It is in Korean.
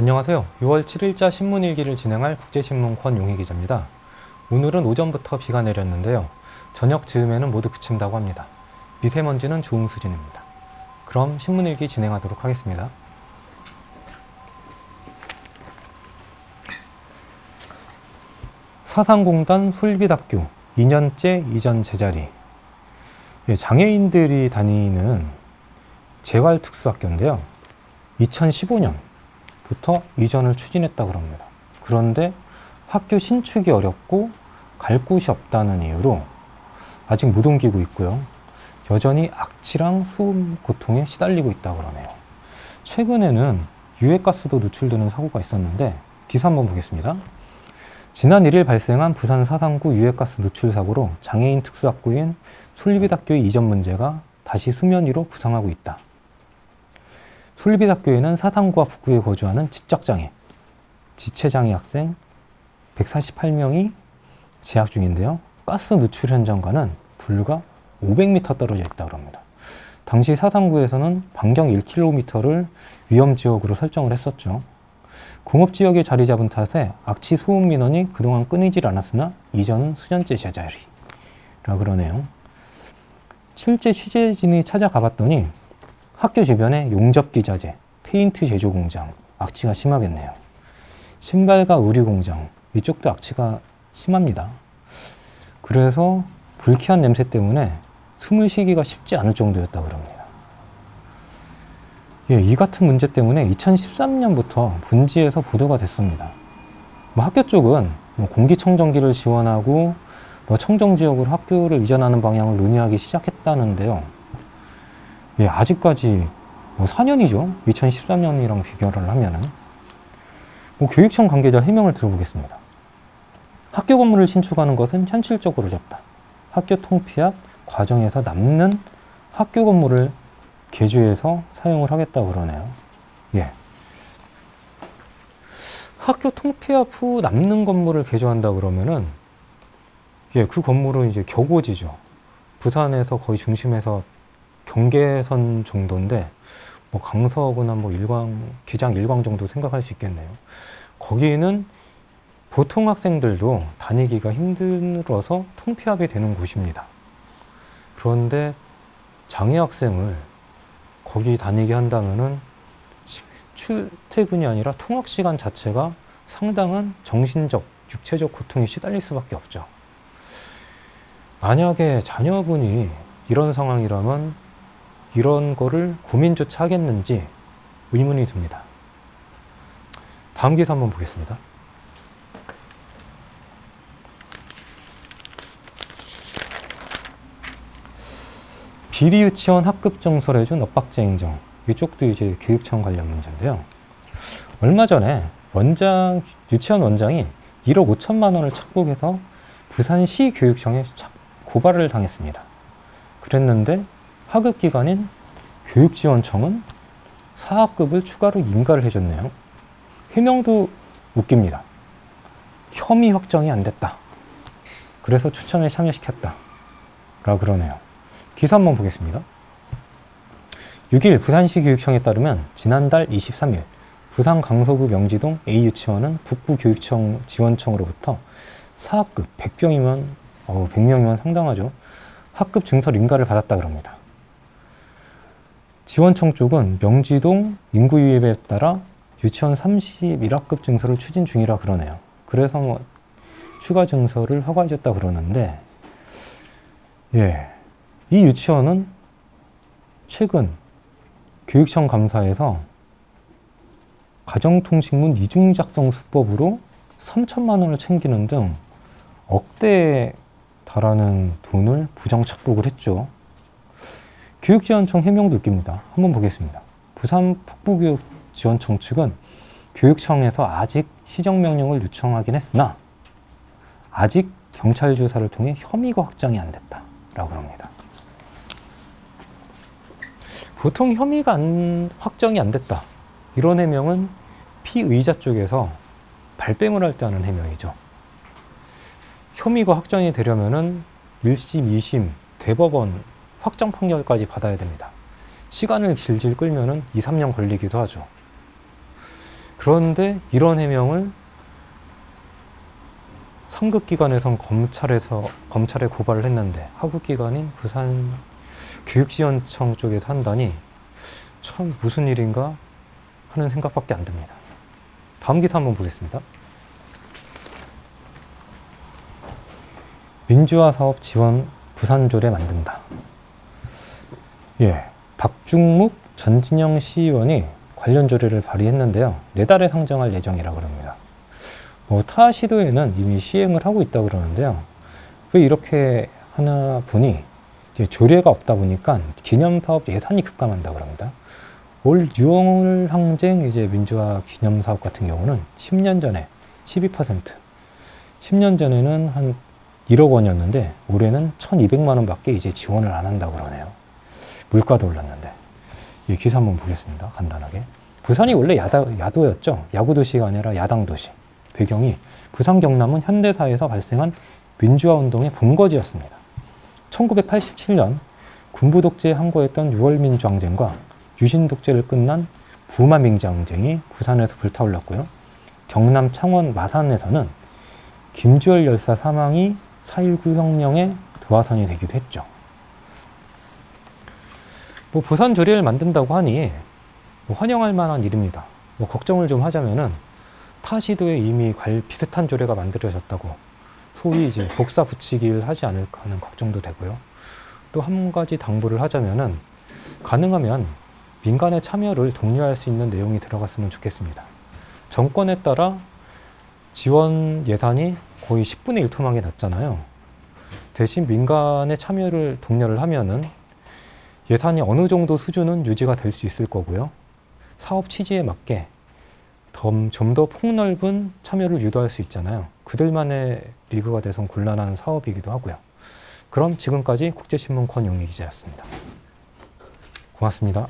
안녕하세요. 6월 7일자 신문일기를 진행할 국제신문 권용희 기자입니다. 오늘은 오전부터 비가 내렸는데요. 저녁 즈음에는 모두 그친다고 합니다. 미세먼지는 좋은 수준입니다. 그럼 신문일기 진행하도록 하겠습니다. 사상공단 솔빛학교 2년째 이전 제자리. 장애인들이 다니는 재활특수학교인데요. 2015년부터 이전을 추진했다고 합니다. 그런데 학교 신축이 어렵고 갈 곳이 없다는 이유로 아직 못 옮기고 있고요. 여전히 악취랑 소음 고통에 시달리고 있다고 그러네요. 최근에는 유해가스도 노출되는 사고가 있었는데 기사 한번 보겠습니다. 지난 1일 발생한 부산 사상구 유해가스 노출 사고로 장애인 특수학교인 솔빛학교의 이전 문제가 다시 수면 위로 부상하고 있다. 솔빛학교에는 사상구와 북구에 거주하는 지적장애, 지체장애 학생 148명이 재학 중인데요. 가스 누출 현장과는 불과 500m 떨어져 있다고 합니다. 당시 사상구에서는 반경 1km를 위험지역으로 설정을 했었죠. 공업지역에 자리 잡은 탓에 악취 소음 민원이 그동안 끊이질 않았으나 이전은 수년째 제자리라 그러네요. 실제 취재진이 찾아가 봤더니 학교 주변에 용접기 자재, 페인트 제조 공장, 악취가 심하겠네요. 신발과 의류 공장, 이쪽도 악취가 심합니다. 그래서 불쾌한 냄새 때문에 숨을 쉬기가 쉽지 않을 정도였다고 합니다. 이 같은 문제 때문에 2013년부터 분지에서 보도가 됐습니다. 학교 쪽은 공기청정기를 지원하고 청정지역으로 학교를 이전하는 방향을 논의하기 시작했다는데요. 아직까지 4년이죠. 2013년이랑 비교를 하면은. 교육청 관계자 해명을 들어보겠습니다. 학교 건물을 신축하는 것은 현실적으로 어렵다. 학교 통폐합 과정에서 남는 학교 건물을 개조해서 사용을 하겠다고 그러네요. 학교 통폐합 후 남는 건물을 개조한다 그러면은 그 건물은 이제 격오지죠. 부산에서 거의 중심에서 경계선 정도인데 강서구나 기장 일광 정도 생각할 수 있겠네요. 거기는 보통 학생들도 다니기가 힘들어서 통폐합이 되는 곳입니다. 그런데 장애 학생을 거기 다니게 한다면은 출퇴근이 아니라 통학 시간 자체가 상당한 정신적, 육체적 고통에 시달릴 수밖에 없죠. 만약에 자녀분이 이런 상황이라면 이런 거를 고민조차 하겠는지 의문이 듭니다. 다음 기사 한번 보겠습니다. 비리 유치원 학급 정설해준 엇박자 행정. 이쪽도 이제 교육청 관련 문제인데요. 얼마 전에 유치원 원장이 1억 5천만 원을 착복해서 부산시 교육청에 고발을 당했습니다. 그랬는데 하급기관인 교육지원청은 사학급을 추가로 인가를 해줬네요. 해명도 웃깁니다. 혐의 확정이 안 됐다. 그래서 추천에 참여시켰다. 라 그러네요. 기사 한번 보겠습니다. 6일 부산시 교육청에 따르면 지난달 23일 부산 강서구 명지동 A유치원은 북부교육청 지원청으로부터 사학급 100명이면 상당하죠. 학급 증설 인가를 받았다고 합니다. 지원청 쪽은 명지동 인구 유입에 따라 유치원 31학급 증설을 추진 중이라 그러네요. 그래서 추가 증설을 허가해줬다 그러는데 이 유치원은 최근 교육청 감사에서 가정통신문 이중작성 수법으로 3천만 원을 챙기는 등 억대에 달하는 돈을 부정 착복을 했죠. 교육지원청 해명도 웃깁니다. 한번 보겠습니다. 부산 북부교육지원청 측은 교육청에서 아직 시정명령을 요청하긴 했으나 아직 경찰 조사를 통해 혐의가 확정이 안 됐다 라고 합니다. 보통 혐의가 확정이 안 됐다 이런 해명은 피의자 쪽에서 발뺌을 할 때 하는 해명이죠. 혐의가 확정이 되려면은 1심, 2심, 대법원 확정 판결까지 받아야 됩니다. 시간을 질질 끌면은 2, 3년 걸리기도 하죠. 그런데 이런 해명을 상급기관에선 검찰에 고발을 했는데 하급기관인 부산교육지원청 쪽에서 한다니 참 무슨 일인가 하는 생각밖에 안 듭니다. 다음 기사 한번 보겠습니다. 민주화 사업 지원 부산조례 만든다. 예, 박중묵 전진영 시의원이 관련 조례를 발의했는데요. 내달에 상정할 예정이라고 그럽니다. 타 시도에는 이미 시행을 하고 있다고 그러는데요. 왜 이렇게 하나 보니 이제 조례가 없다 보니까 기념사업 예산이 급감한다고 그럽니다. 올 6월 항쟁 이제 민주화 기념사업 같은 경우는 10년 전에 12%, 10년 전에는 한 1억 원이었는데 올해는 1,200만 원밖에 이제 지원을 안 한다고 그러네요. 물가도 올랐는데. 이 기사 한번 보겠습니다. 간단하게. 부산이 원래 야도였죠. 야구도시가 아니라 야당도시. 배경이 부산 경남은 현대사에서 발생한 민주화 운동의 본거지였습니다. 1987년 군부 독재에 항거했던 6월 민주항쟁과 유신 독재를 끝난 부마 민주항쟁이 부산에서 불타올랐고요. 경남 창원 마산에서는 김주열 열사 사망이 4.19 혁명의 도화선이 되기도 했죠. 부산 조례를 만든다고 하니 환영할 만한 일입니다. 걱정을 좀 하자면은 타 시도에 이미 비슷한 조례가 만들어졌다고 소위 이제 복사 붙이기를 하지 않을까 하는 걱정도 되고요. 또 한 가지 당부를 하자면은 가능하면 민간의 참여를 독려할 수 있는 내용이 들어갔으면 좋겠습니다. 정권에 따라 지원 예산이 거의 10분의 1 토막이 났잖아요. 대신 민간의 참여를 독려를 하면은 예산이 어느 정도 수준은 유지가 될 수 있을 거고요. 사업 취지에 맞게 좀 더 폭넓은 참여를 유도할 수 있잖아요. 그들만의 리그가 돼선 곤란한 사업이기도 하고요. 그럼 지금까지 국제신문 권용희 기자였습니다. 고맙습니다.